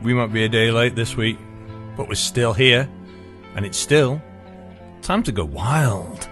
we might be a day late this week, but we're still here, and it's still time to go wild.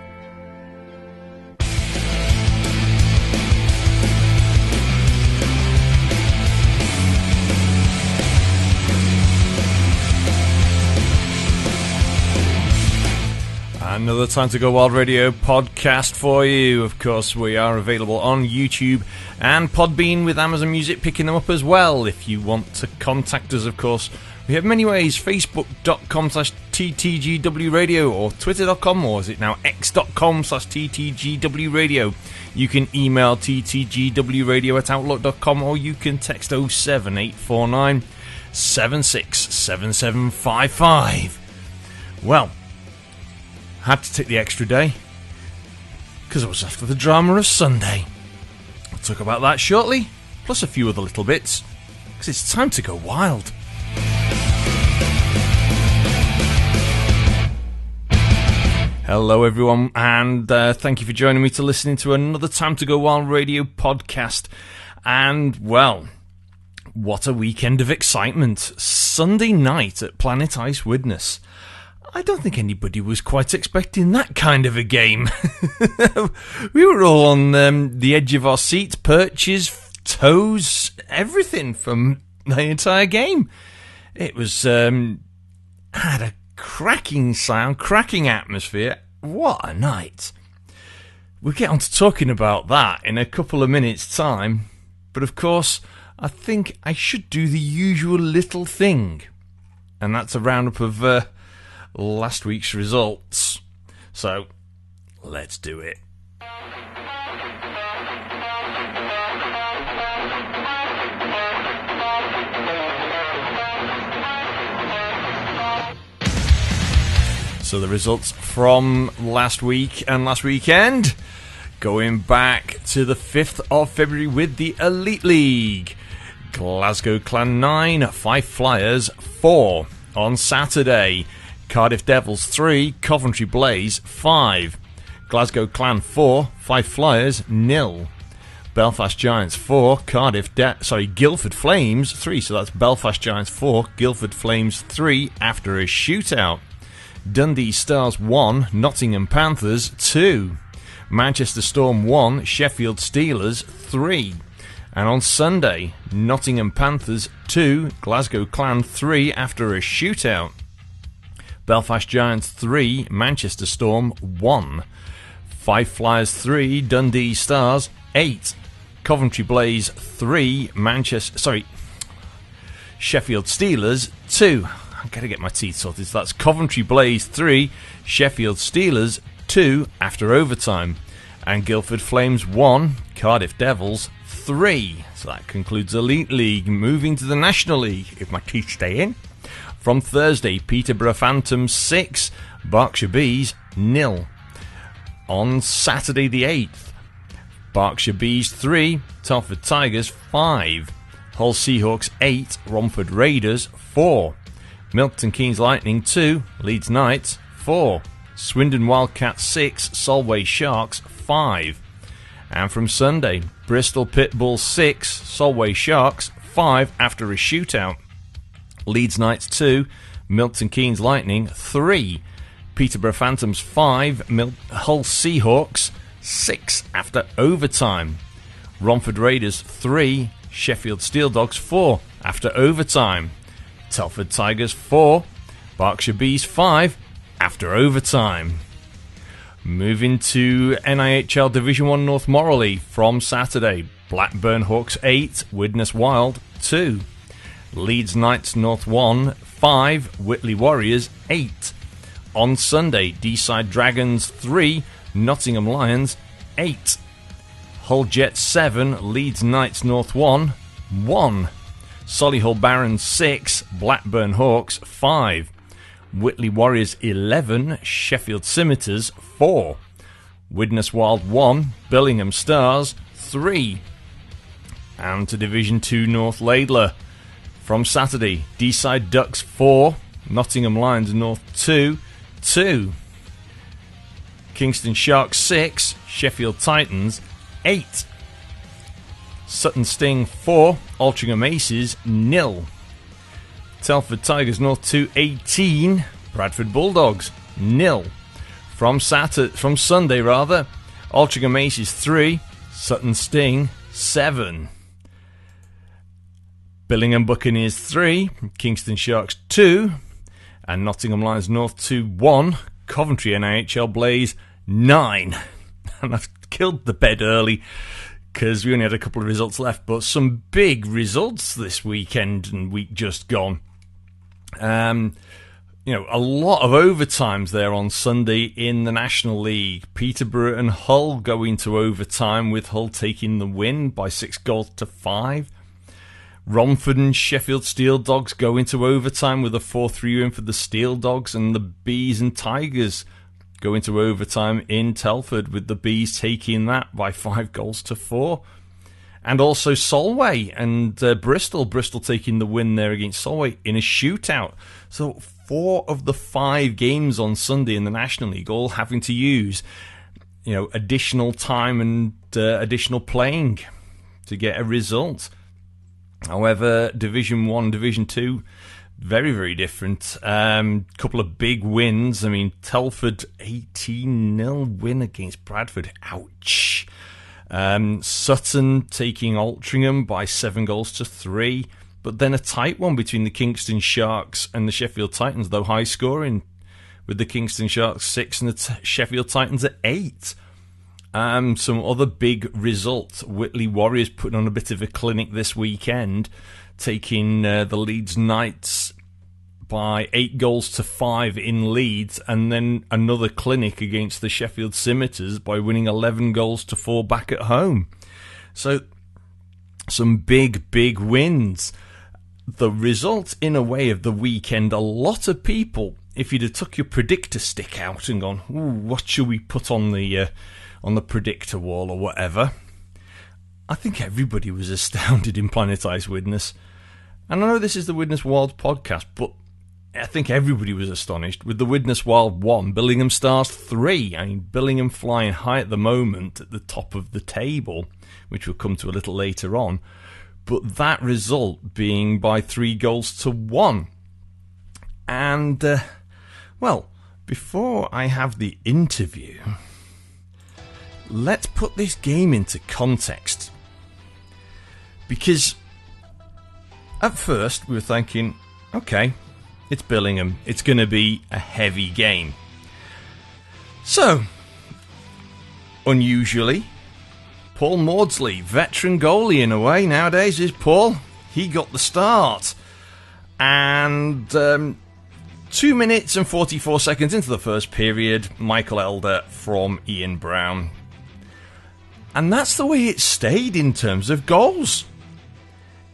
Another Time to Go Wild Radio podcast for you. Of course, we are available on YouTube and Podbean, with Amazon Music picking them up as well. If you want to contact us, of course, we have many ways. Facebook.com/TTGW Radio, or Twitter.com, or is it now X.com/TTGW Radio. You can email ttgwradio@outlook.com, or you can text 07849 767755. Well, had to take the extra day because it was after the drama of Sunday. I'll talk about that shortly, plus a few other little bits, because it's time to go wild. Hello everyone, and thank you for joining me to listening to another Time to Go Wild Radio podcast. And well, what a weekend of excitement. Sunday night at Planet Ice Widnes. I don't think anybody was quite expecting that kind of a game. We were all on the edge of our seats, perches, toes, everything from the entire game. It was had a cracking sound, cracking atmosphere. What a night. We'll get on to talking about that in a couple of minutes' time. But of course, I think I should do the usual little thing. And that's a roundup of last week's results. So, let's do it. So the results from last week and last weekend, going back to the 5th of February with the Elite League. Glasgow Clan 9, Fife Flyers 4 on Saturday. Cardiff Devils 3, Coventry Blaze 5. Glasgow Clan 4, Fife Flyers 0. Belfast Giants 4, Guildford Flames 3. So that's Belfast Giants 4, Guildford Flames 3 after a shootout. Dundee Stars 1, Nottingham Panthers 2. Manchester Storm 1, Sheffield Steelers 3. And on Sunday, Nottingham Panthers 2, Glasgow Clan 3 after a shootout. Belfast Giants 3, Manchester Storm 1. Fife Flyers 3, Dundee Stars 8. Coventry Blaze 3, Sheffield Steelers 2. I've got to get my teeth sorted. So that's Coventry Blaze 3, Sheffield Steelers 2 after overtime. And Guildford Flames 1, Cardiff Devils 3. So that concludes Elite League. Moving to the National League, if my teeth stay in. From Thursday, Peterborough Phantoms 6, Berkshire Bees 0. On Saturday the 8th, Berkshire Bees 3, Telford Tigers 5. Hull Seahawks 8, Romford Raiders 4. Milton Keynes Lightning 2, Leeds Knights 4. Swindon Wildcats 6, Solway Sharks 5. And from Sunday, Bristol Pitbulls 6, Solway Sharks 5 after a shootout. Leeds Knights 2, Milton Keynes Lightning 3. Peterborough Phantoms 5, Hull Seahawks 6 after overtime. Romford Raiders 3, Sheffield Steel Dogs 4 after overtime. Telford Tigers 4, Berkshire Bees 5 after overtime. Moving to NIHL Division 1 North Morley from Saturday, Blackburn Hawks 8, Widnes Wild 2. Leeds Knights North 1, 5, Whitley Warriors 8. On Sunday, Deeside Dragons 3, Nottingham Lions 8. Hull Jets 7, Leeds Knights North 1, 1. Solihull Barons 6, Blackburn Hawks 5. Whitley Warriors 11, Sheffield Scimitars 4. Widnes Wild 1, Billingham Stars 3. And to Division 2 North Laidler. From Saturday, Deeside Ducks 4, Nottingham Lions North 2, 2. Kingston Sharks 6, Sheffield Titans 8. Sutton Sting 4, Altrincham Aces 0. Telford Tigers North 2, 18. Bradford Bulldogs 0. From Sunday, Altrincham Aces 3. Sutton Sting 7. Billingham Buccaneers 3. Kingston Sharks 2. And Nottingham Lions North 2, 1. Coventry NIHL Blaze 9. And I've killed the bed early because we only had a couple of results left, but some big results this weekend and week just gone. A lot of overtimes there on Sunday in the National League. Peterborough and Hull go into overtime, with Hull taking the win by 6-5. Romford and Sheffield Steel Dogs go into overtime with a 4-3 win for the Steel Dogs, and the Bees and Tigers go into overtime in Telford, with the Bees taking that by 5-4. And also Solway and Bristol taking the win there against Solway in a shootout. So 4 of the 5 games on Sunday in the National League all having to use, additional time and additional playing to get a result. However, Division 1, Division 2, very, very different. Couple of big wins. I mean, Telford 18-0 win against Bradford. Ouch. Sutton taking Altrincham by 7-3. But then a tight one between the Kingston Sharks and the Sheffield Titans, though high scoring, with the Kingston Sharks 6 and the Sheffield Titans at 8. Some other big results. Whitley Warriors putting on a bit of a clinic this weekend, taking the Leeds Knights by 8-5 in Leeds, and then another clinic against the Sheffield Scimitars by winning 11-4 back at home. So some big wins. The result, in a way, of the weekend, a lot of people, if you'd have took your predictor stick out and gone, ooh, what should we put on the predictor wall or whatever, I think everybody was astounded in Planetised Widnes. And I know this is the Widnes Wild podcast, but I think everybody was astonished with the Widnes Wild 1, Billingham Stars 3. I mean, Billingham flying high at the moment at the top of the table, which we'll come to a little later on. But that result being by 3-1. And, before I have the interview, let's put this game into context. Because at first we were thinking, okay, it's Billingham. It's going to be a heavy game. So, unusually, Paul Maudsley, veteran goalie in a way nowadays, is Paul. He got the start. And 2 minutes and 44 seconds into the first period, Michael Elder from Ian Brown. And that's the way it stayed in terms of goals.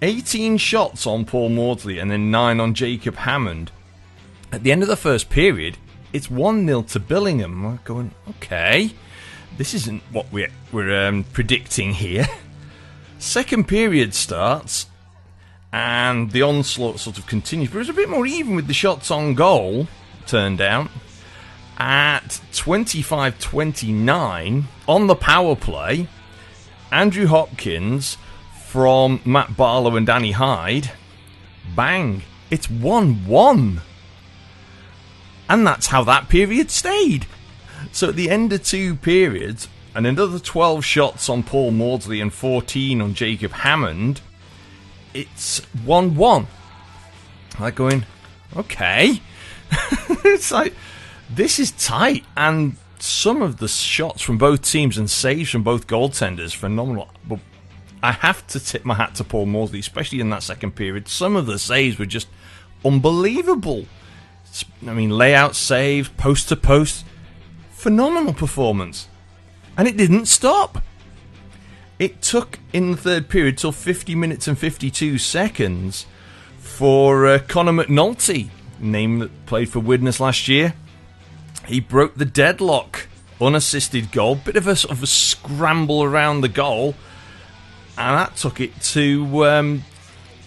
18 shots on Paul Maudsley and then 9 on Jacob Hammond. At the end of the first period, it's 1-0 to Billingham. We're going, okay, this isn't what we're predicting here. Second period starts, and the onslaught sort of continues, but it was a bit more even with the shots on goal, turned out. At 25-29, on the power play, Andrew Hopkins from Matt Barlow and Danny Hyde, bang, it's 1-1. And that's how that period stayed. So at the end of 2 periods, and another 12 shots on Paul Maudsley and 14 on Jacob Hammond, it's 1-1. Like going, okay. It's like, this is tight. And some of the shots from both teams and saves from both goaltenders, phenomenal. But I have to tip my hat to Paul Maudsley, especially in that second period. Some of the saves were just unbelievable. I mean, layout saves, post to post. Phenomenal performance. And it didn't stop. It took, in the third period, till 50 minutes and 52 seconds for Conor McNulty, name that played for Widnes last year. He broke the deadlock. Unassisted goal. Bit of a sort of a scramble around the goal. And that took it to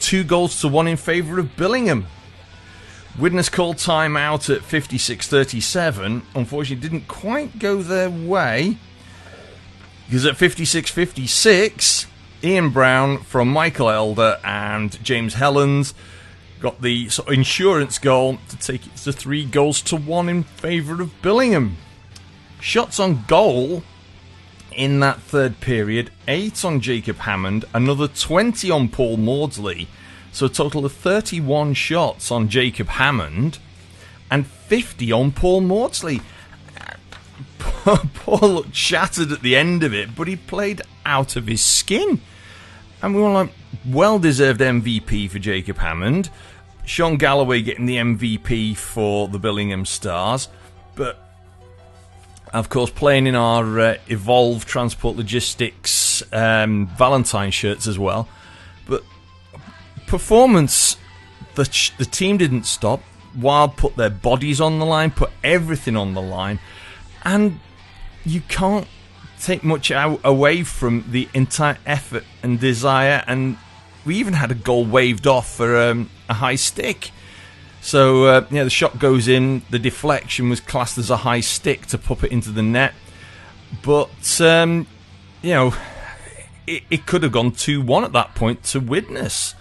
2-1 in favour of Billingham. Widnes called time out at 56-37. Unfortunately, didn't quite go their way. Because at 56-56, Ian Brown from Michael Elder and James Helens got the sort of insurance goal to take it to 3-1 in favour of Billingham. Shots on goal in that third period, 8 on Jacob Hammond, another 20 on Paul Maudsley, so a total of 31 shots on Jacob Hammond and 50 on Paul Maudsley. Paul looked shattered at the end of it, but he played out of his skin. And we were like, well-deserved MVP for Jacob Hammond. Sean Galloway getting the MVP for the Billingham Stars. But, of course, playing in our Evolve Transport Logistics Valentine shirts as well. But performance, the team didn't stop. Wild put their bodies on the line, put everything on the line. And you can't take much away from the entire effort and desire, and we even had a goal waved off for a high stick. So the shot goes in, the deflection was classed as a high stick to pop it into the net, but it could have gone 2-1 at that point to Widnes.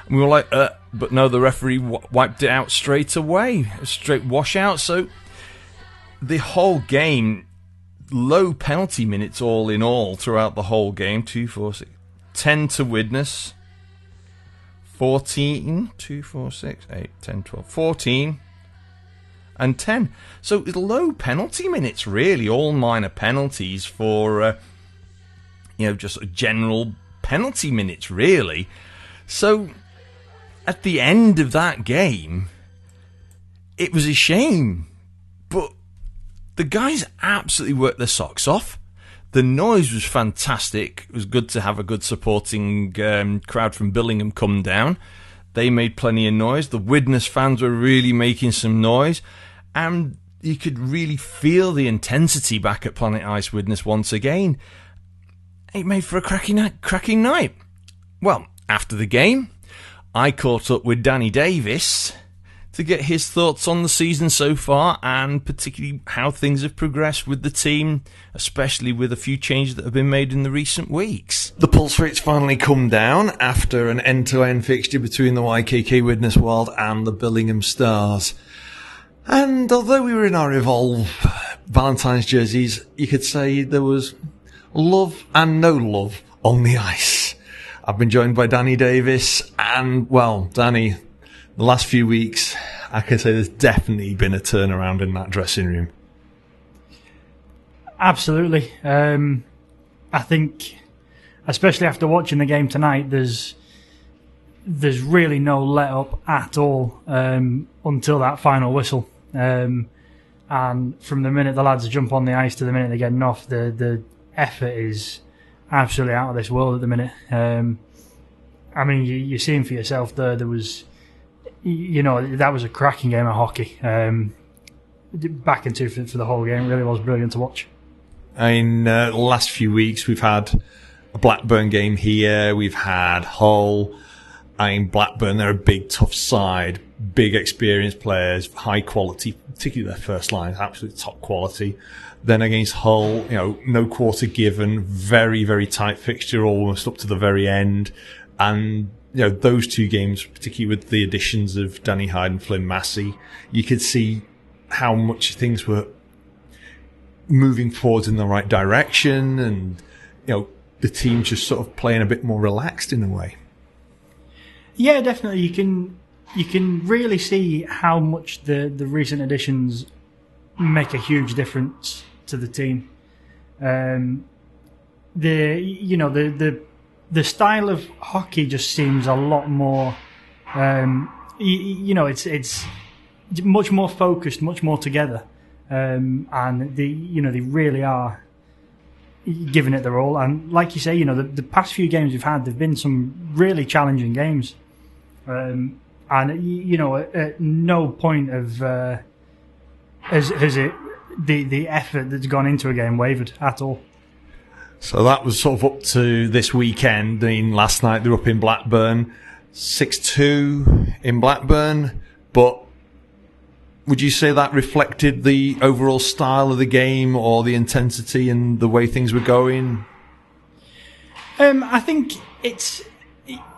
And we were like, but no, the referee wiped it out straight away, a straight washout. So the whole game, low penalty minutes all in all throughout the whole game. 2, 4, 6, 10 to Widnes, 14, 2, 4, 6, 8, 10, 12, 14 and 10. So low penalty minutes really, all minor penalties for just general penalty minutes really. So at the end of that game, it was a shame, but the guys absolutely worked their socks off. The noise was fantastic. It was good to have a good supporting crowd from Billingham come down. They made plenty of noise. The Widnes fans were really making some noise. And you could really feel the intensity back at Planet Ice Widnes once again. It made for a cracking night. Well, after the game, I caught up with Danny Davis to get his thoughts on the season so far, and particularly how things have progressed with the team, especially with a few changes that have been made in the recent weeks. The pulse rate's finally come down after an end-to-end fixture between the YKK Widnes Wild and the Billingham Stars. And although we were in our Evolve Valentine's jerseys, you could say there was love and no love on the ice. I've been joined by Danny Davis, and, well, Danny, the last few weeks, I can say there's definitely been a turnaround in that dressing room. Absolutely. I think, especially after watching the game tonight, there's really no let up at all until that final whistle. And from the minute the lads jump on the ice to the minute they're getting off, the effort is absolutely out of this world at the minute. I mean, you're seeing for yourself there was, that was a cracking game of hockey. Back into for the whole game. It really was brilliant to watch. In the last few weeks, we've had a Blackburn game here. We've had Hull. Blackburn, they're a big, tough side. Big, experienced players, high quality, particularly their first line, absolute top quality. Then against Hull, no quarter given, very, very tight fixture, almost up to the very end. And those two games, particularly with the additions of Danny Hyde and Flynn Massey, you could see how much things were moving forwards in the right direction, and the team just sort of playing a bit more relaxed in a way. Yeah, definitely. You can really see how much the recent additions make a huge difference to the team. The style of hockey just seems a lot more, it's much more focused, much more together, and they really are giving it their all. And like you say, the past few games we've had, there've been some really challenging games, and at no point has the effort that's gone into a game wavered at all. So that was sort of up to this weekend. Last night they were up in Blackburn, 6-2 in Blackburn. But would you say that reflected the overall style of the game, or the intensity and the way things were going? I think it's,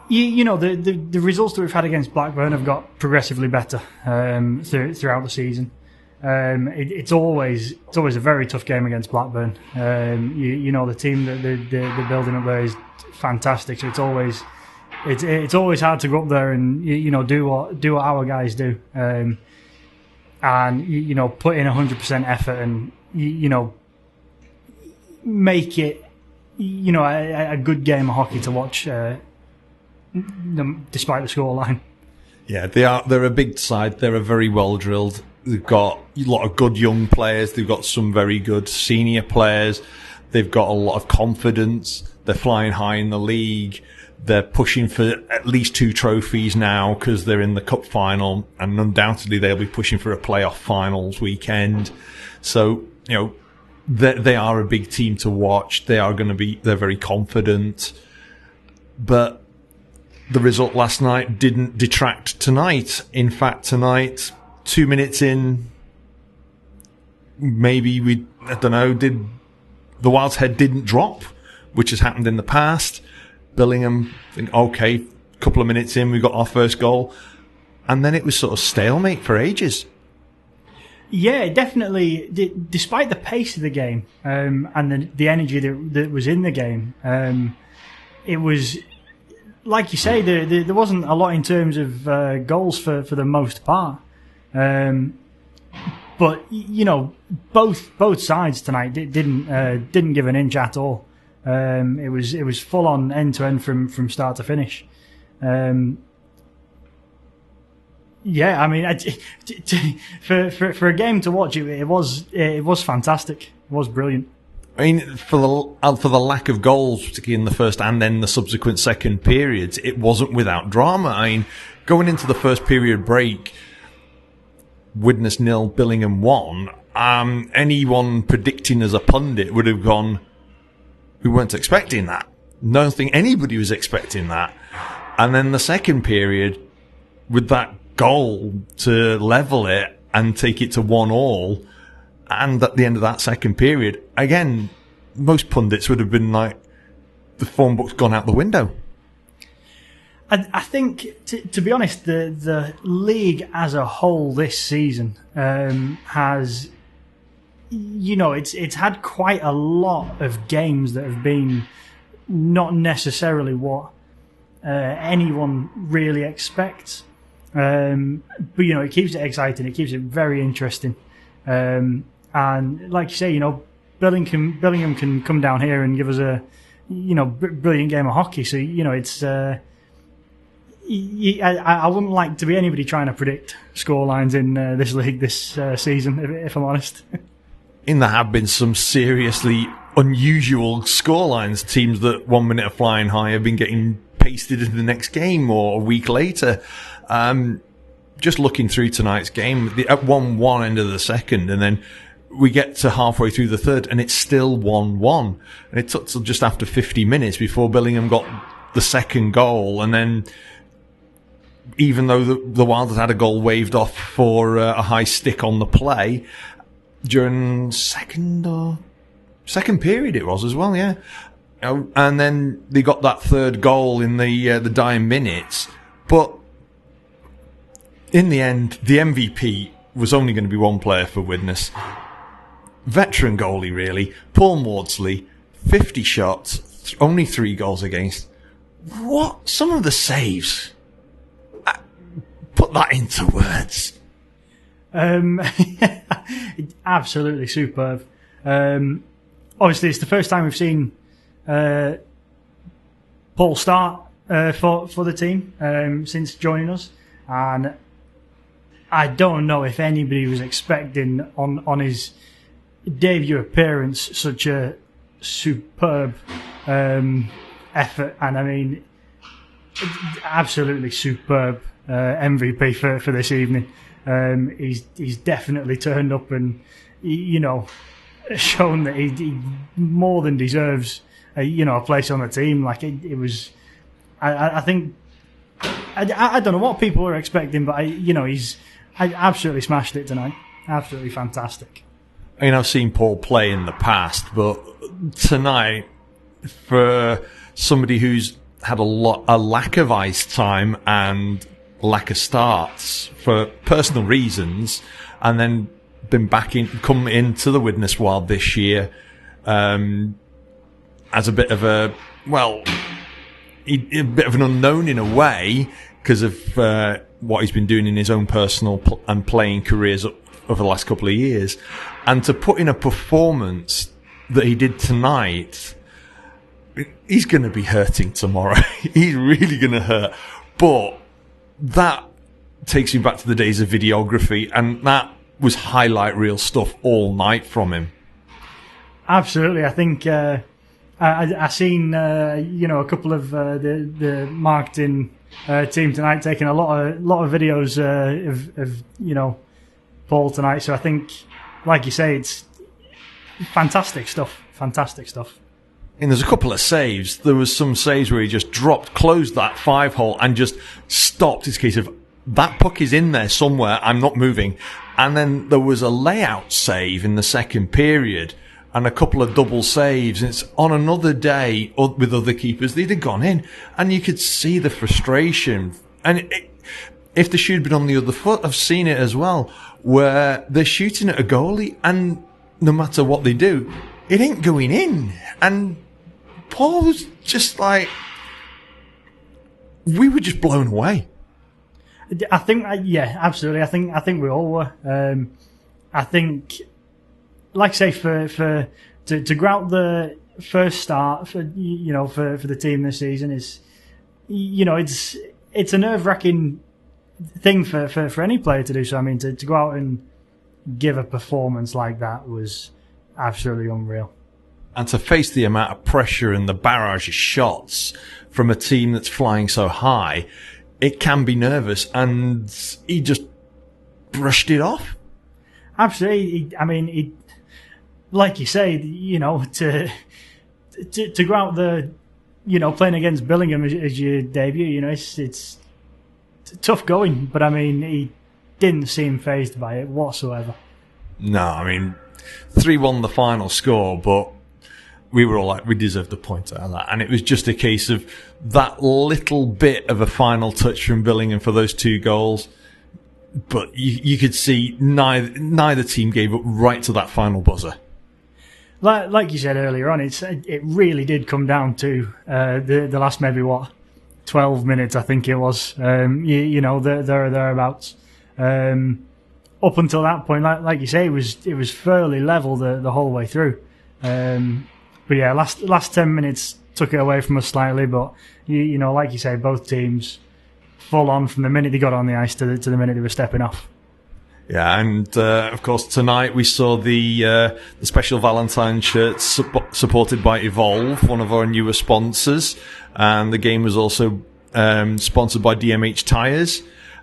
The results that we've had against Blackburn have got progressively better throughout the season. It's always a very tough game against Blackburn. The team that they're building up there is fantastic. So it's always hard to go up there and do what our guys do, and put in 100% effort and make it a good game of hockey to watch, despite the scoreline. Yeah, they're a big side. They're a very well drilled. They've got a lot of good young players. They've got some very good senior players. They've got a lot of confidence. They're flying high in the league. They're pushing for at least 2 trophies now because they're in the cup final, and undoubtedly they'll be pushing for a playoff finals weekend. So, they are a big team to watch. They're very confident. But the result last night didn't detract tonight. In fact, tonight, 2 minutes in, maybe the Wild's head didn't drop, which has happened in the past. Billingham think, okay, a couple of minutes in, we got our first goal. And then it was sort of stalemate for ages. Yeah, definitely. Despite the pace of the game and the energy that was in the game, it was, like you say, there wasn't a lot in terms of goals for the most part. But both sides tonight didn't give an inch at all. It was full on end to end from start to finish. Yeah, I mean, for a game to watch, it was fantastic. It was brilliant. I mean, for the lack of goals, particularly in the first and then the subsequent second periods, it wasn't without drama. I mean, going into the first period break, Widnes 0, Billingham 1. Anyone predicting as a pundit would have gone, we weren't expecting that. Don't think anybody was expecting that. And then the second period, with that goal to level it and take it to 1-1, and at the end of that second period, again, most pundits would have been like, the form book's gone out the window. I think, to be honest, the league as a whole this season has, it's had quite a lot of games that have been not necessarily what anyone really expects. But it keeps it exciting. It keeps it very interesting. And like you say, Billingham can come down here and give us a, brilliant game of hockey. So, it's, I wouldn't like to be anybody trying to predict scorelines in this league this season, if I'm honest. There have been some seriously unusual scorelines. Teams that 1 minute are flying high have been getting pasted into the next game or a week later. Just looking through tonight's game, at 1-1 end of the second, and then we get to halfway through the third, and it's still 1-1. And it took till just after 50 minutes before Billingham got the second goal, and then even though the Wild had a goal waved off for a high stick on the play during second period, it was as well, yeah. And then they got that third goal in the dying minutes, but in the end, the MVP was only going to be one player for Widnes. Veteran goalie, really. Paul Maudsley, 50 shots, only 3 goals against. What? Some of the saves. Put that into words. Absolutely superb. Obviously, it's the first time we've seen Paul start for the team since joining us, and I don't know if anybody was expecting on his debut appearance such a superb effort, and I mean, absolutely superb MVP for this evening. He's definitely turned up and shown that he more than deserves a place on the team. Like it was, I think I don't know what people were expecting, but he's absolutely smashed it tonight. Absolutely fantastic. I mean, I've seen Paul play in the past, but tonight, for somebody who's had a lack of ice time and lack of starts for personal reasons, and then come into the Widnes Wild this year as a bit of a bit of an unknown in a way because of what he's been doing in his own personal and playing careers over the last couple of years, and to put in a performance that he did tonight. He's going to be hurting tomorrow. He's really going to hurt. But that takes me back to the days of videography, and that was highlight reel stuff all night from him. Absolutely. I think I seen a couple of the marketing team tonight taking a lot of videos of Paul tonight. So I think, like you say, it's fantastic stuff. Fantastic stuff. And there's a couple of saves. There was some saves where he just closed that 5-hole and just stopped. His case of, that puck is in there somewhere, I'm not moving. And then there was a layout save in the second period and a couple of double saves. And it's on another day with other keepers, they'd have gone in. And you could see the frustration. And if the shoe had been on the other foot, I've seen it as well, where they're shooting at a goalie and no matter what they do, it ain't going in. And Paul's just like, we were just blown away. I think, yeah, absolutely. I think we all were. I think, like I say, to go out the first start for the team this season is, it's a nerve-wracking thing for any player to do. So I mean, to go out and give a performance like that was absolutely unreal. And to face the amount of pressure and the barrage of shots from a team that's flying so high, it can be nervous, and he just brushed it off. Absolutely. I mean, he, like you say, to go out there, playing against Billingham as your debut, it's tough going, but I mean, he didn't seem fazed by it whatsoever. No, I mean, 3-1 the final score, but we were all like, we deserved a point out of that. And it was just a case of that little bit of a final touch from Billingham for those 2 goals. But you could see neither team gave up right to that final buzzer. Like you said earlier on, it really did come down to the last maybe 12 minutes, I think it was. Thereabouts. Up until that point, like you say, it was fairly level the whole way through. But yeah, last 10 minutes took it away from us slightly. But like you say, both teams full on from the minute they got on the ice to the minute they were stepping off. Yeah, and of course tonight we saw the special Valentine shirts supported by Evolve, one of our newer sponsors, and the game was also sponsored by DMH Tires,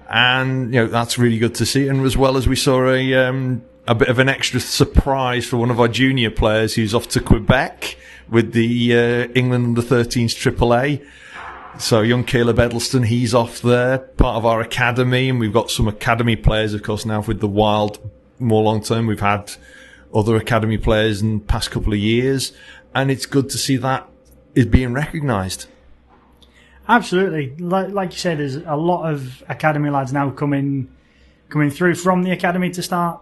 and that's really good to see. And as well as we saw a bit of an extra surprise for one of our junior players who's off to Quebec with the England under-13s AAA. So young Caleb Edelston, he's off there, part of our academy, and we've got some academy players, of course, now with the Wild more long-term. We've had other academy players in the past couple of years, and it's good to see that is being recognised. Absolutely. Like you said, there's a lot of academy lads now coming through from the academy to start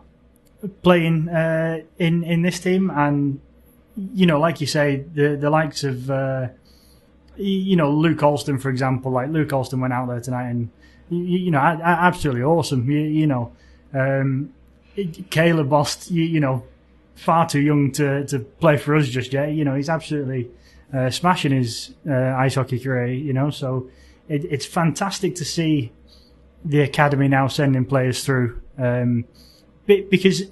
playing in this team, and like you say, the likes of Luke Alston, for example. Like Luke Alston went out there tonight, and absolutely awesome. Caleb Bost, far too young to play for us just yet. He's absolutely smashing his ice hockey career. So it's fantastic to see the academy now sending players through. Because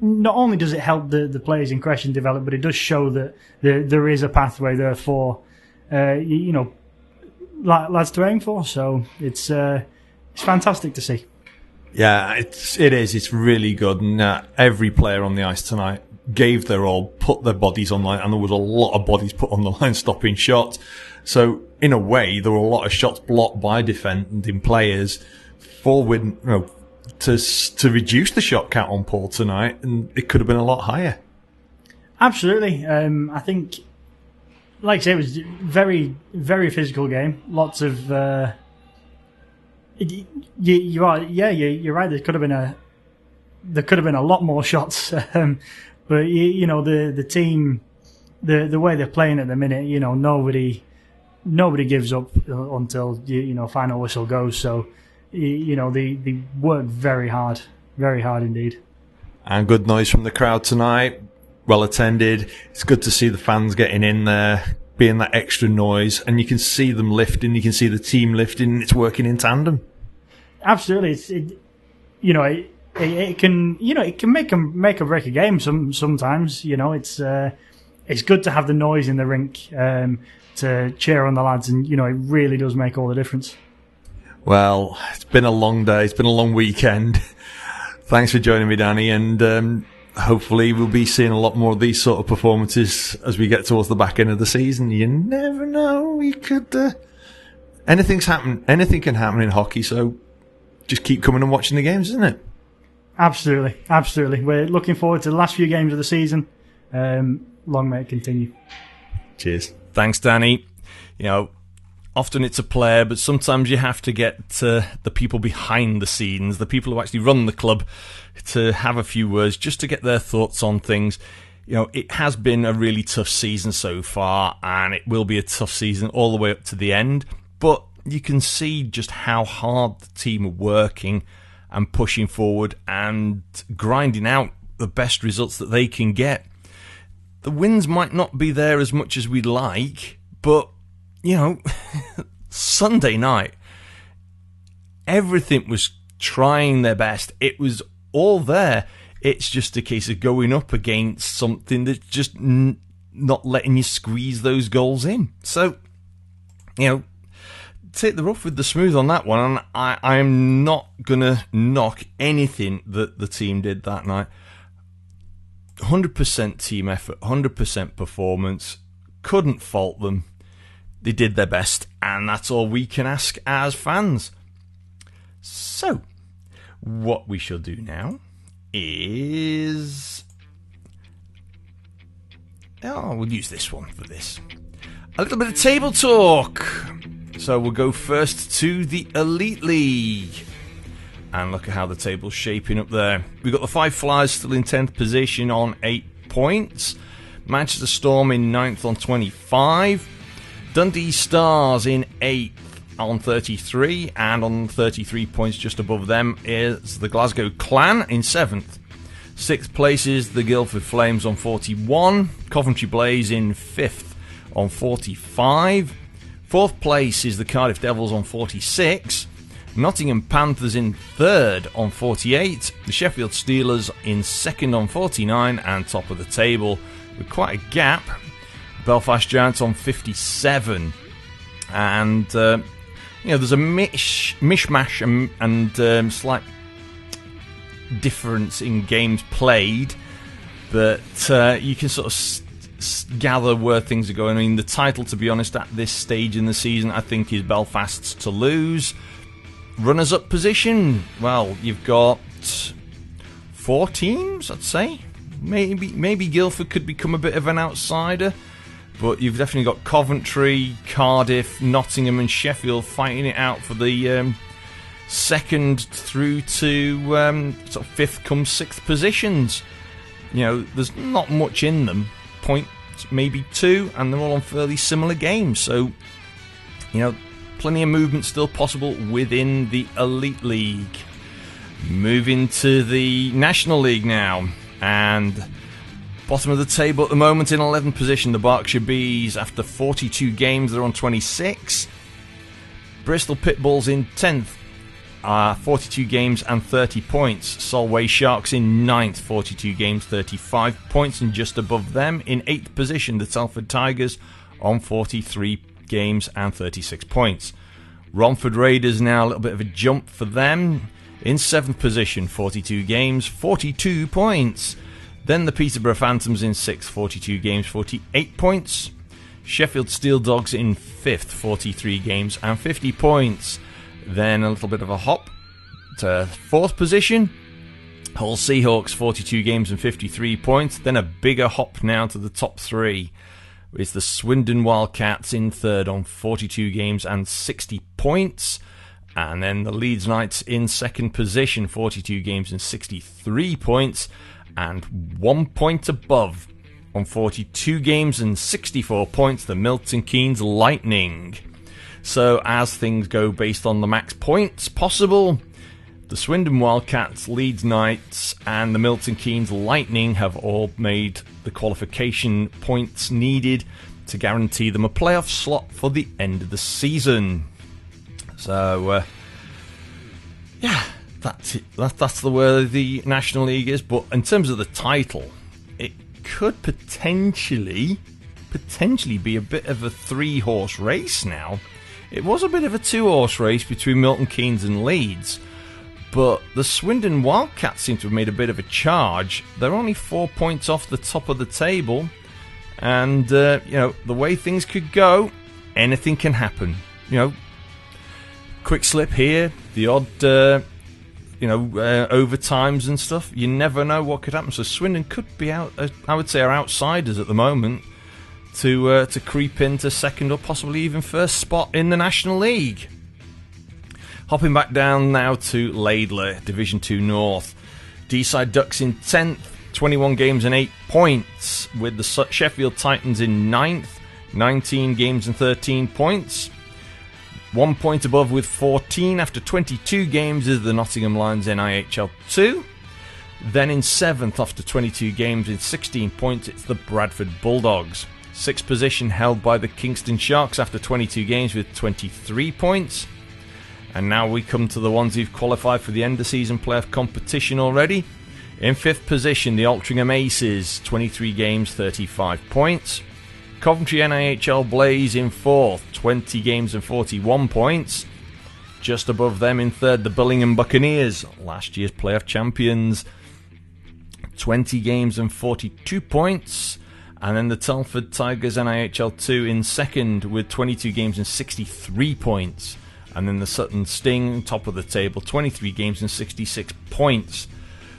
not only does it help the players in question develop, but it does show that there is a pathway there for lads to aim for. So it's fantastic to see. Yeah, it is. It's really good, and every player on the ice tonight gave their all, put their bodies on the line, and there was a lot of bodies put on the line stopping shots. So in a way, there were a lot of shots blocked by defending players for to reduce the shot count on Paul tonight, and it could have been a lot higher. Absolutely. I think like I say, it was very, very physical game. Lots of you're right. There could have been a lot more shots, but the team, the way they're playing at the minute, nobody gives up until final whistle goes. So they work very hard indeed. And good noise from the crowd tonight. Well attended. It's good to see the fans getting in there, being that extra noise, and you can see them lifting. You can see the team lifting, and it's working in tandem. Absolutely, it can make or break a game. Sometimes it's good to have the noise in the rink to cheer on the lads, and it really does make all the difference. Well, it's been a long day. It's been a long weekend. Thanks for joining me, Danny, and hopefully we'll be seeing a lot more of these sort of performances as we get towards the back end of the season. You never know. We could anything can happen in hockey, so just keep coming and watching the games, isn't it? Absolutely. We're looking forward to the last few games of the season. Long may it continue. Cheers. Thanks, Danny. Often it's a player, but sometimes you have to get the people behind the scenes, the people who actually run the club, to have a few words just to get their thoughts on things. It has been a really tough season so far, and it will be a tough season all the way up to the end. But you can see just how hard the team are working and pushing forward and grinding out the best results that they can get. The wins might not be there as much as we'd like, but Sunday night, everything was trying their best. It was all there. It's just a case of going up against something that's just not letting you squeeze those goals in. So, take the rough with the smooth on that one. And I'm not going to knock anything that the team did that night. 100% team effort, 100% performance. Couldn't fault them. They did their best, and that's all we can ask as fans. So, what we shall do now is... we'll use this one for this. A little bit of table talk. So we'll go first to the Elite League. And look at how the table's shaping up there. We've got the Five Flyers still in 10th position on 8 points. Manchester Storm in 9th on 25. Dundee Stars in 8th on 33, and on 33 points just above them is the Glasgow Clan in 7th. 6th place is the Guildford Flames on 41, Coventry Blaze in 5th on 45. 4th place is the Cardiff Devils on 46, Nottingham Panthers in 3rd on 48, the Sheffield Steelers in 2nd on 49, and top of the table with quite a gap, Belfast Giants on 57. And, there's a mishmash and slight difference in games played, but you can sort of gather where things are going. I mean, the title, to be honest, at this stage in the season, I think is Belfast's to lose. Runners-up position, well, you've got 4 teams, I'd say. Maybe Guildford could become a bit of an outsider. But you've definitely got Coventry, Cardiff, Nottingham and Sheffield fighting it out for the 2nd through to sort of 5th come 6th positions. There's not much in them. Points maybe 2, and they're all on fairly similar games. So, plenty of movement still possible within the Elite League. Moving to the National League now. And... bottom of the table at the moment in 11th position, the Berkshire Bees. After 42 games, they're on 26. Bristol Pitbulls in 10th, 42 games and 30 points. Solway Sharks in 9th, 42 games, 35 points. And just above them, in 8th position, the Telford Tigers on 43 games and 36 points. Romford Raiders now a little bit of a jump for them. In 7th position, 42 games, 42 points. Then the Peterborough Phantoms in 6th, 42 games, 48 points. Sheffield Steel Dogs in 5th, 43 games and 50 points. Then a little bit of a hop to 4th position. Hull Seahawks, 42 games and 53 points. Then a bigger hop now to the top 3. is the Swindon Wildcats in third on 42 games and 60 points. And then the Leeds Knights in second position, 42 games and 63 points. And 1 point above, on 42 games and 64 points, the Milton Keynes Lightning. So as things go based on the max points possible, the Swindon Wildcats, Leeds Knights and the Milton Keynes Lightning have all made the qualification points needed to guarantee them a playoff slot for the end of the season. So, that's it. That's the way the National League is. But in terms of the title, it could potentially be a bit of a 3-horse race now. It was a bit of a 2-horse race between Milton Keynes and Leeds, but the Swindon Wildcats seem to have made a bit of a charge. They're only 4 points off the top of the table, and the way things could go, anything can happen. Quick slip here, the odd overtimes and stuff. You never know what could happen. So Swindon could be out. I would say are outsiders at the moment to creep into second or possibly even first spot in the National League. Hopping back down now to Laidler, Division 2 North. Deeside Ducks in 10th, 21 games and 8 points, with the Sheffield Titans in 9th, 19 games and 13 points. 1 point above with 14 after 22 games is the Nottingham Lions NIHL 2. Then in 7th after 22 games in 16 points, it's the Bradford Bulldogs. 6th position held by the Kingston Sharks after 22 games with 23 points. And now we come to the ones who've qualified for the end of season playoff competition already. In 5th position, the Altrincham Aces, 23 games, 35 points. Coventry NIHL Blaze in 4th, 20 games and 41 points. Just above them in 3rd, the Billingham Buccaneers, last year's playoff champions, 20 games and 42 points. And then the Telford Tigers NIHL 2 in 2nd with 22 games and 63 points. And then the Sutton Sting, top of the table, 23 games and 66 points.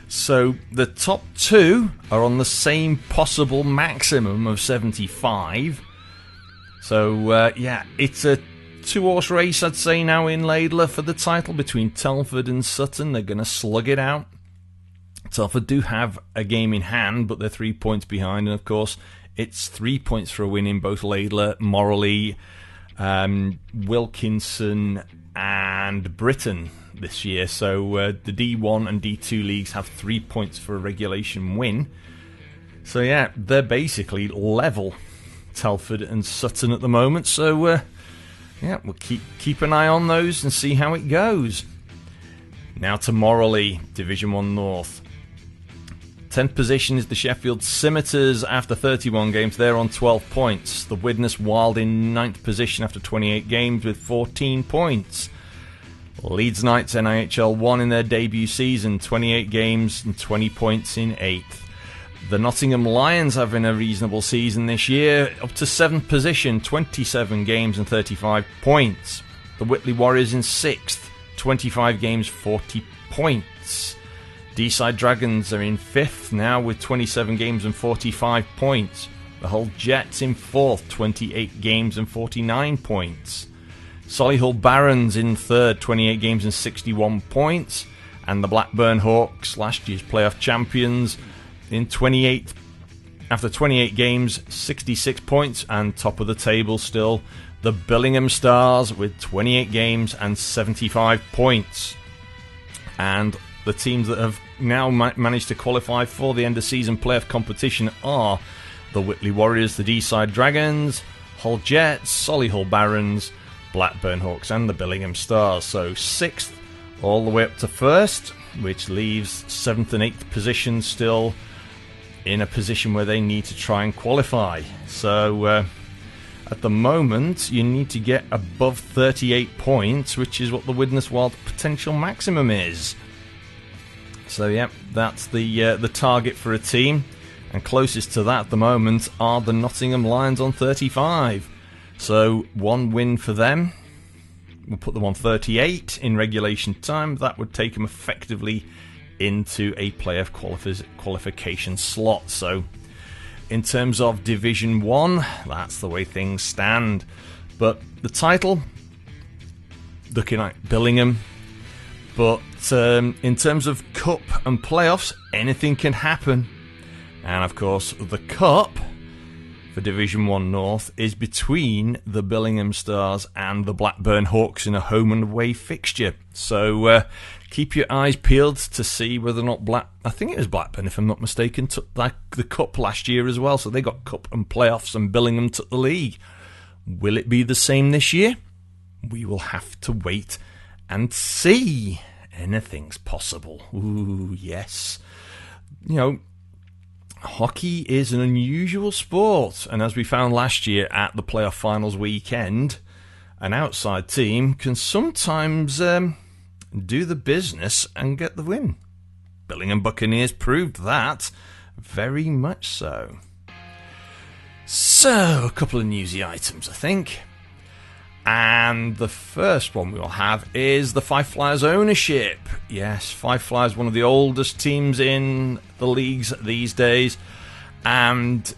So the top two are on the same possible maximum of 75. So, it's a 2-horse race, I'd say, now in Laidler for the title between Telford and Sutton. They're going to slug it out. Telford do have a game in hand, but they're 3 points behind. And, of course, it's 3 points for a win in both Laidler, Morley, Wilkinson and Britain this year. So the D1 and D2 leagues have 3 points for a regulation win. So yeah, they're basically level, Telford and Sutton at the moment. So we'll keep an eye on those and see how it goes. Now to Morley, Division 1 North. 10th position is the Sheffield Scimitars after 31 games. They're on 12 points. The Widnes Wild in 9th position after 28 games with 14 points. Leeds Knights NIHL 1 in their debut season, 28 games and 20 points in 8th. The Nottingham Lions having a reasonable season this year, up to 7th position, 27 games and 35 points. The Whitley Warriors in 6th, 25 games, 40 points. Deeside Dragons are in 5th now with 27 games and 45 points. The Hull Jets in 4th, 28 games and 49 points. Solihull Barons in 3rd, 28 games and 61 points. And the Blackburn Hawks, last year's playoff champions, in 28th, after 28 games, 66 points. And top of the table still, the Billingham Stars with 28 games and 75 points. And the teams that have now managed to qualify for the end of season playoff competition are the Whitley Warriors, the Deeside Dragons, Hull Jets, Solihull Barons, Blackburn Hawks and the Billingham Stars. So 6th all the way up to 1st, which leaves 7th and 8th position still in a position where they need to try and qualify. So at the moment you need to get above 38 points, which is what the Widnes Wild potential maximum is. So yeah, that's the target for a team, and closest to that at the moment are the Nottingham Lions on 35. So one win for them will put them on 38 in regulation time. That would take them effectively into a playoff qualification slot. So in terms of Division 1, that's the way things stand. But the title, looking like Billingham. But in terms of Cup and playoffs, anything can happen. And of course, the Cup for Division 1 North is between the Billingham Stars and the Blackburn Hawks in a home and away fixture. So keep your eyes peeled to see whether or not I think it was Blackburn, if I'm not mistaken, took the Cup last year as well. So they got Cup and playoffs, and Billingham took the league. Will it be the same this year? We will have to wait and see. Anything's possible. Ooh, yes. You know, hockey is an unusual sport, and as we found last year at the playoff finals weekend, an outside team can sometimes do the business and get the win. Billingham Buccaneers proved that, very much so. So, a couple of newsy items, I think. And the first one we will have is the Fife Flyers ownership. Yes, Fife Flyers, one of the oldest teams in the leagues these days. And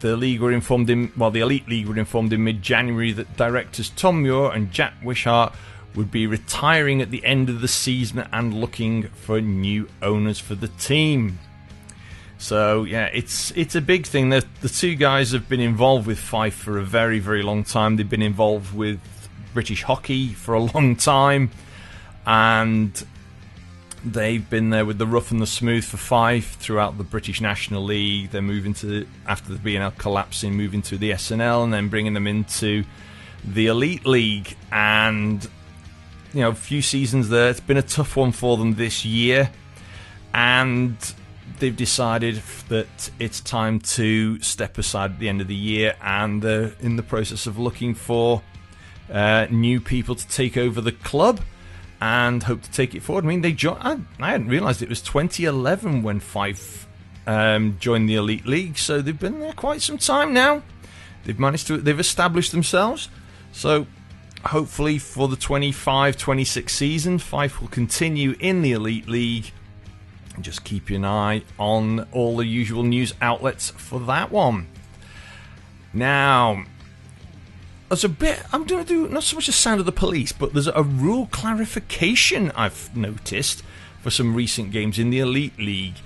the league were informed the Elite League were informed in mid-January that directors Tom Muir and Jack Wishart would be retiring at the end of the season and looking for new owners for the team. So, yeah, it's a big thing. The two guys have been involved with Fife for a very, very long time. They've been involved with British hockey for a long time. And they've been there with the rough and the smooth for Fife throughout the British National League. They're moving to, after the BNL collapsing, moving to the SNL and then bringing them into the Elite League. And, you know, a few seasons there. It's been a tough one for them this year. And they've decided that it's time to step aside at the end of the year, and they're in the process of looking for new people to take over the club and hope to take it forward. I mean, I hadn't realised it was 2011 when Fife joined the Elite League, so they've been there quite some time now. They've established themselves, so hopefully for the 25-26 season, Fife will continue in the Elite League. Just keep an eye on all the usual news outlets for that one. Now, there's I'm going to do not so much a sound of the police, but there's a rule clarification I've noticed for some recent games in the Elite League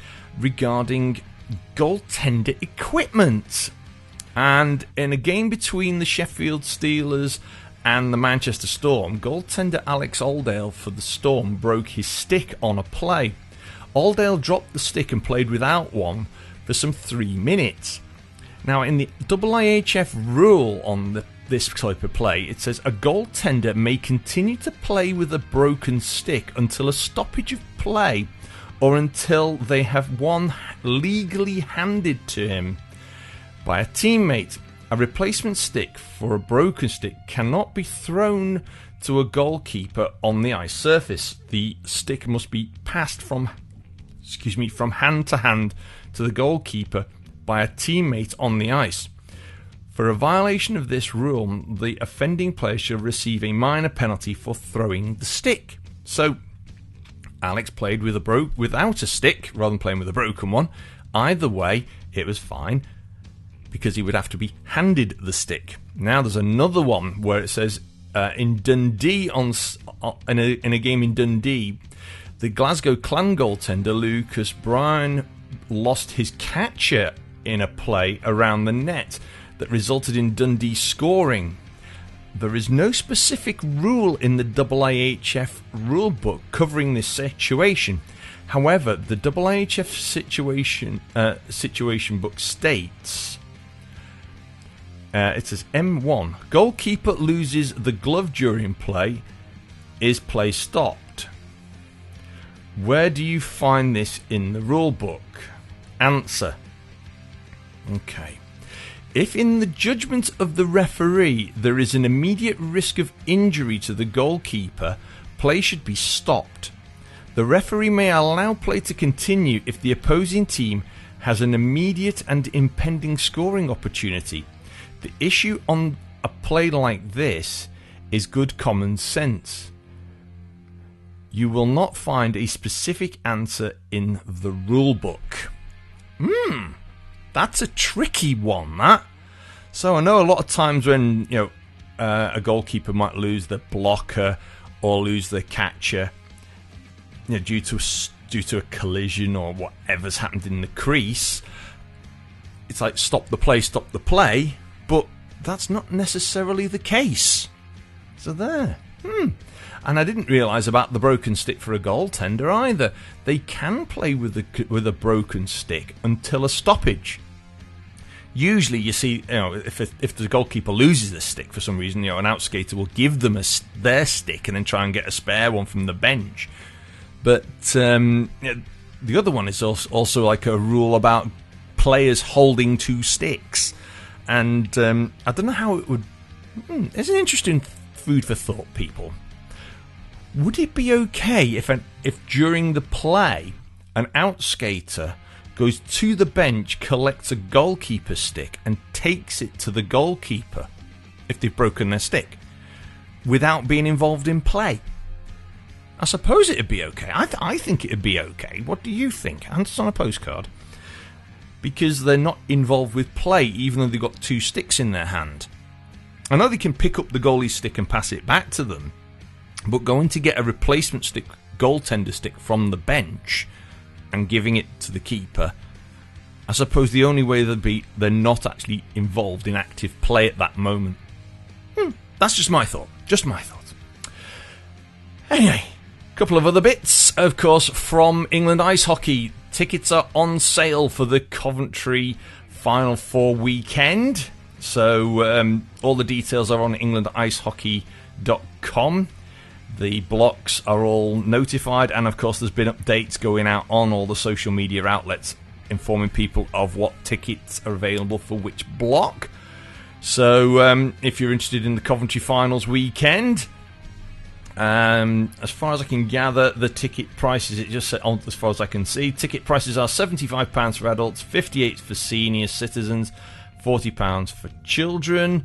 regarding goaltender equipment. And in a game between the Sheffield Steelers and the Manchester Storm, goaltender Alex Oldale for the Storm broke his stick on a play. Oldale dropped the stick and played without one for some 3 minutes. Now, in the IIHF rule on this type of play, it says a goaltender may continue to play with a broken stick until a stoppage of play or until they have one legally handed to him by a teammate. A replacement stick for a broken stick cannot be thrown to a goalkeeper on the ice surface. The stick must be passed from hand to hand to the goalkeeper by a teammate on the ice. For a violation of this rule, the offending player shall receive a minor penalty for throwing the stick. So, Alex played without a stick rather than playing with a broken one. Either way, it was fine because he would have to be handed the stick. Now there's another one where it says in Dundee in a game in Dundee, the Glasgow Clan goaltender Lucas Brown lost his catcher in a play around the net that resulted in Dundee scoring. There is no specific rule in the IIHF rulebook covering this situation. However, the IIHF situation book states, it says M1, goalkeeper loses the glove during play, is play stopped. Where do you find this in the rulebook? Answer. Okay. If in the judgment of the referee there is an immediate risk of injury to the goalkeeper, play should be stopped. The referee may allow play to continue if the opposing team has an immediate and impending scoring opportunity. The issue on a play like this is good common sense. You will not find a specific answer in the rulebook. That's a tricky one, that. So I know a lot of times when a goalkeeper might lose the blocker or lose the catcher, due to a collision or whatever's happened in the crease. It's like stop the play, but that's not necessarily the case. So there. And I didn't realise about the broken stick for a goaltender either. They can play with a broken stick until a stoppage. Usually, you see, if the goalkeeper loses the stick for some reason, an outskater will give them their stick and then try and get a spare one from the bench. But the other one is also like a rule about players holding two sticks, and I don't know how it would. It's an interesting food for thought, people. Would it be okay if during the play an outskater goes to the bench, collects a goalkeeper stick, and takes it to the goalkeeper if they've broken their stick, without being involved in play? I suppose it'd be okay. I think it'd be okay. What do you think? Answers on a postcard. Because they're not involved with play, even though they've got two sticks in their hand. I know they can pick up the goalie's stick and pass it back to them, but going to get a replacement stick, goaltender stick from the bench and giving it to the keeper, I suppose the only way they're not actually involved in active play at that moment. That's just my thought. Just my thought. Anyway, a couple of other bits, of course, from England Ice Hockey. Tickets are on sale for the Coventry Final Four weekend. So all the details are on englandicehockey.com. The blocks are all notified, and of course there's been updates going out on all the social media outlets informing people of what tickets are available for which block. So if you're interested in the Coventry Finals weekend, as far as I can gather, the ticket prices, it just said, as far as I can see, ticket prices are £75 for adults, £58 for senior citizens, £40 for children.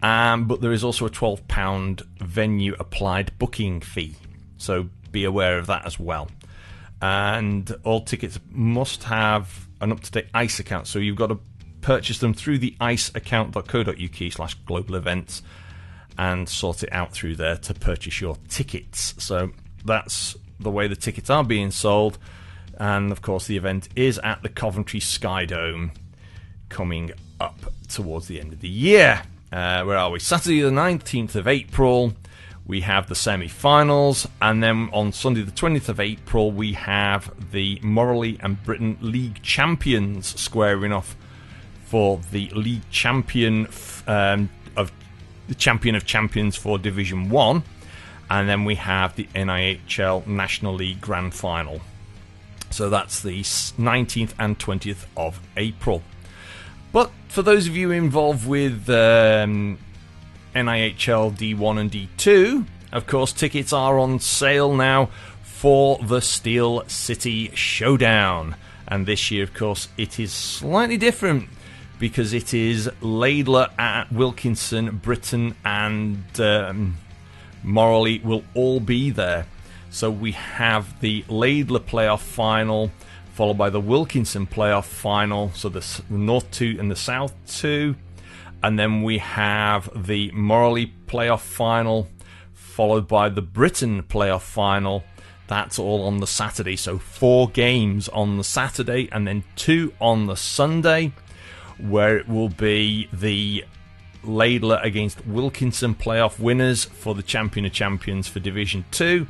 But there is also a £12 venue applied booking fee, so be aware of that as well. And all tickets must have an up-to-date ICE account, so you've got to purchase them through the iceaccount.co.uk/global events and sort it out through there to purchase your tickets. So that's the way the tickets are being sold. And of course the event is at the Coventry Sky Dome coming up towards the end of the year. Where are we? Saturday the 19th of April, we have the semi-finals, and then on Sunday the 20th of April, we have the Morley and Britain League champions squaring off for the league champion of champions for Division 1, and then we have the NIHL National League Grand Final. So that's the 19th and 20th of April. But for those of you involved with NIHL D1 and D2, of course, tickets are on sale now for the Steel City Showdown. And this year, of course, it is slightly different because it is Laidler at Wilkinson, Britain, and Morley will all be there. So we have the Laidler playoff final, followed by the Wilkinson playoff final, so the North 2 and the South 2. And then we have the Morley playoff final, followed by the Britain playoff final. That's all on the Saturday, so 4 games on the Saturday, and then 2 on the Sunday, where it will be the Laidler against Wilkinson playoff winners for the Champion of Champions for Division 2.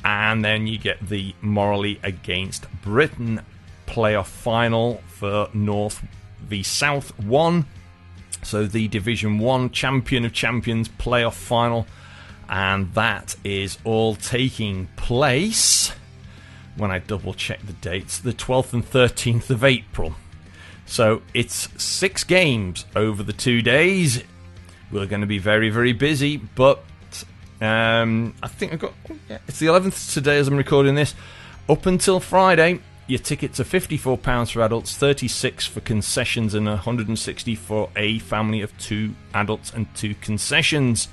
And then you get the Morley against Britain playoff final for North v South 1. So the Division 1 Champion of Champions playoff final. And that is all taking place, when I double check the dates, the 12th and 13th of April. So it's 6 games over the 2 days. We're going to be very, very busy, but I think it's the 11th today as I'm recording this. Up until Friday, your tickets are £54 for adults, £36 for concessions, and £160 for a family of 2 adults and 2 concessions.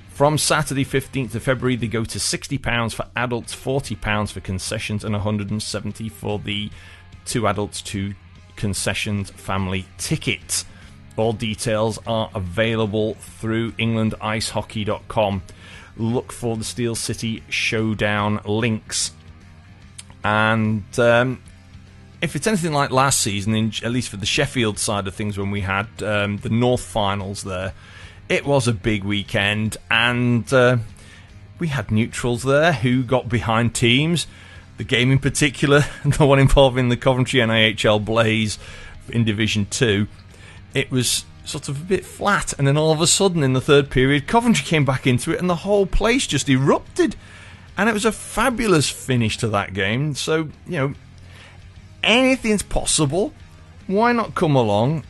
From Saturday 15th of February, they go to £60 for adults, £40 for concessions, and £170 for the 2 adults, 2 concessions family ticket. All details are available through englandicehockey.com. Look for the Steel City Showdown links. And if it's anything like last season, at least for the Sheffield side of things, when we had the North finals there, it was a big weekend, and we had neutrals there who got behind teams. The game in particular, the one involving the Coventry NIHL Blaze in Division 2, it was sort of a bit flat, and then all of a sudden in the third period Coventry came back into it and the whole place just erupted, and it was a fabulous finish to that game. So, anything's possible. Why not come along?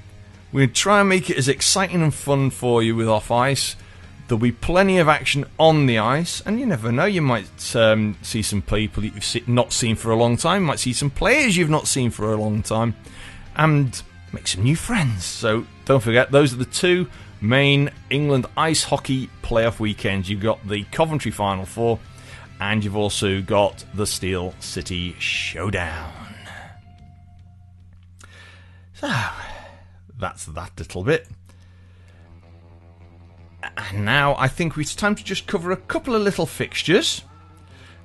We'll try and make it as exciting and fun for you with off ice. There'll be plenty of action on the ice, and you never know, you might see some people that you've not seen for a long time, you might see some players you've not seen for a long time, and make some new friends. So don't forget, those are the two main England ice hockey playoff weekends. You've got the Coventry Final Four, and you've also got the Steel City Showdown. So that's that little bit. And now I think it's time to just cover a couple of little fixtures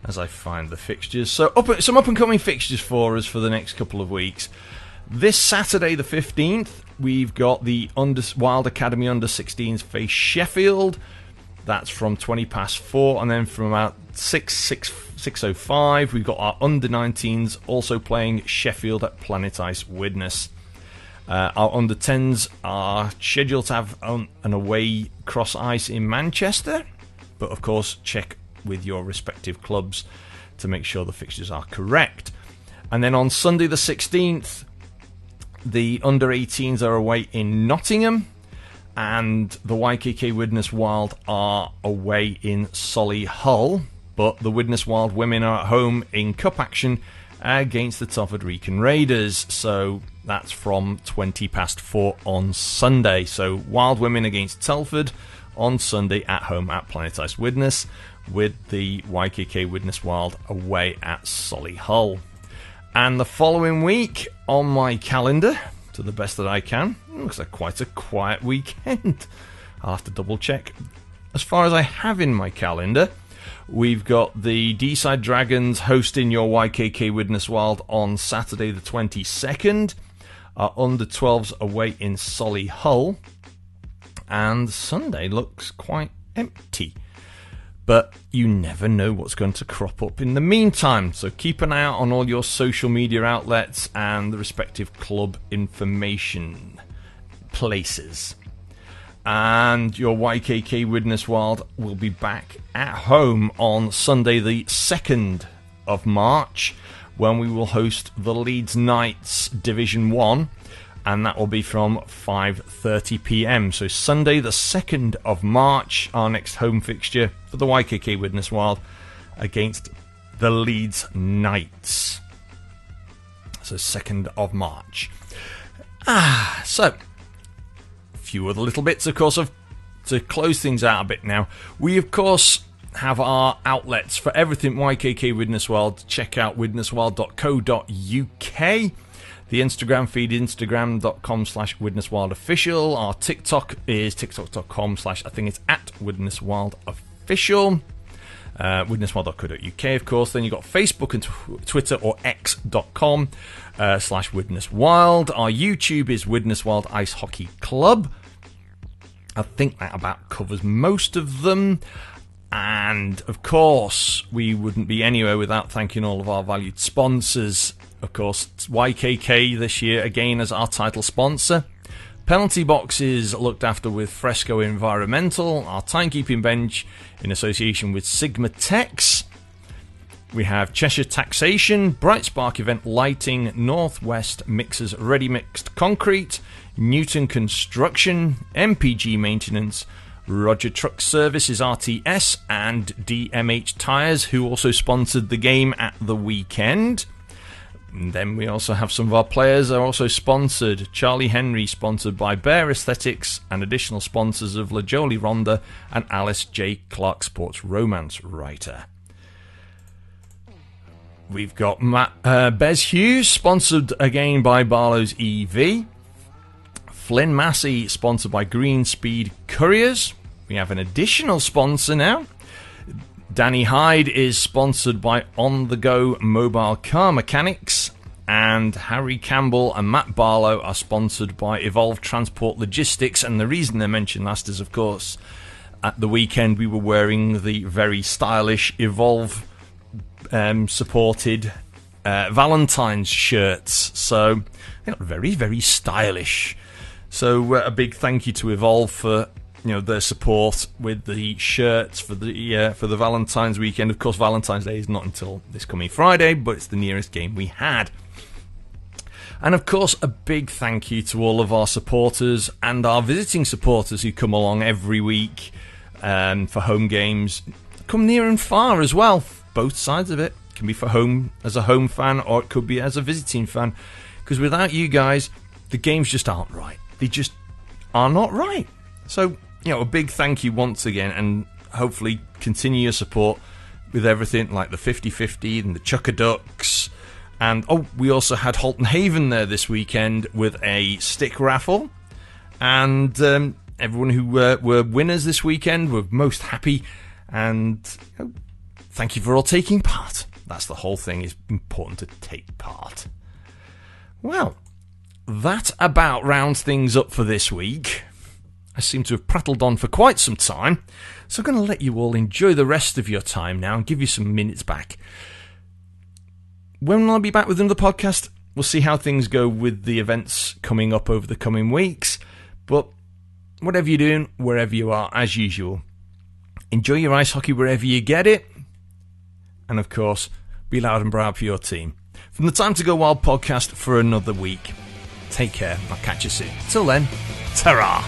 as I find the fixtures. So some up-and-coming fixtures for us for the next couple of weeks. This Saturday the 15th, we've got the Wild Academy Under-16s face Sheffield. That's from 4:20, and then from about 6:05, we've got our Under-19s also playing Sheffield at Planet Ice Widnes. Our Under-10s are scheduled to have an away cross ice in Manchester, but of course check with your respective clubs to make sure the fixtures are correct. And then on Sunday the 16th, the Under-18s are away in Nottingham, and the YKK Widnes Wild are away in Solihull, but the Widnes Wild women are at home in cup action against the Telford Wrekin Raiders. So that's from 4:20 on Sunday. So Wild women against Telford on Sunday at home at Planet Ice Widnes, with the YKK Widnes Wild away at Solihull. And the following week on my calendar, to the best that I can, looks like quite a quiet weekend. I'll have to double check. As far as I have in my calendar, we've got the D-Side Dragons hosting your YKK Widnes Wild on Saturday the 22nd. Our Under-12s away in Solihull. And Sunday looks quite empty. But you never know what's going to crop up in the meantime. So keep an eye out on all your social media outlets and the respective club information places. And your YKK Widnes Wild will be back at home on Sunday the 2nd of March, when we will host the Leeds Knights Division 1, and that will be from 5:30 p.m. So Sunday the 2nd of March, our next home fixture for the YKK Widnes Wild against the Leeds Knights. So 2nd of March. So a few other little bits, of course, to close things out a bit now. We, of course, have our outlets for everything YKK Widnes Wild. Check out widneswild.co.uk. The Instagram feed, instagram.com/WidnesWildOfficial. Our TikTok is tiktok.com/ I think it's @WidnesWildOfficial. Widneswild.co.uk, of course. Then you've got Facebook and Twitter, or x.com /WidnesWild. Our YouTube is Widnes Wild Ice Hockey Club. I think that about covers most of them. And, of course, we wouldn't be anywhere without thanking all of our valued sponsors. Of course, YKK this year, again, as our title sponsor. Penalty boxes looked after with Fresco Environmental. Our timekeeping bench in association with Sigma Techs. We have Cheshire Taxation, Bright Spark Event Lighting, Northwest Mixers Ready Mixed Concrete, Newton Construction, MPG Maintenance, Roger Truck Services RTS, and DMH Tyres, who also sponsored the game at the weekend. And then we also have some of our players are also sponsored. Charlie Henry, sponsored by Bear Aesthetics, and additional sponsors of La Jolie Ronda and Alice J. Clark, sports romance writer. We've got Bez Hughes, sponsored again by Barlow's EV. Flynn Massey, sponsored by Green Speed Couriers. We have an additional sponsor now. Danny Hyde is sponsored by On The Go Mobile Car Mechanics. And Harry Campbell and Matt Barlow are sponsored by Evolve Transport Logistics. And the reason they're mentioned last is, of course, at the weekend we were wearing the very stylish Evolve supported Valentine's shirts, so very, very stylish. So a big thank you to Evolve for their support with the shirts for the Valentine's weekend. Of course, Valentine's Day is not until this coming Friday, but it's the nearest game we had. And of course, a big thank you to all of our supporters and our visiting supporters who come along every week for home games. Come near and far as well. Both sides of it. It can be for home as a home fan, or it could be as a visiting fan. Because without you guys, the games just aren't right. They just are not right. So, a big thank you once again, and hopefully continue your support with everything like the 50-50 and the Chuckaducks. And, we also had Halton Haven there this weekend with a stick raffle. And everyone who were winners this weekend were most happy. And thank you for all taking part. That's the whole thing. It's important to take part. Well, that about rounds things up for this week. I seem to have prattled on for quite some time, so I'm going to let you all enjoy the rest of your time now and give you some minutes back. When will I be back with another podcast? We'll see how things go with the events coming up over the coming weeks. But whatever you're doing, wherever you are, as usual, enjoy your ice hockey wherever you get it. And of course, be loud and proud for your team. From the Time to Go Wild podcast for another week. Take care. I'll catch you soon. Till then, ta-ra!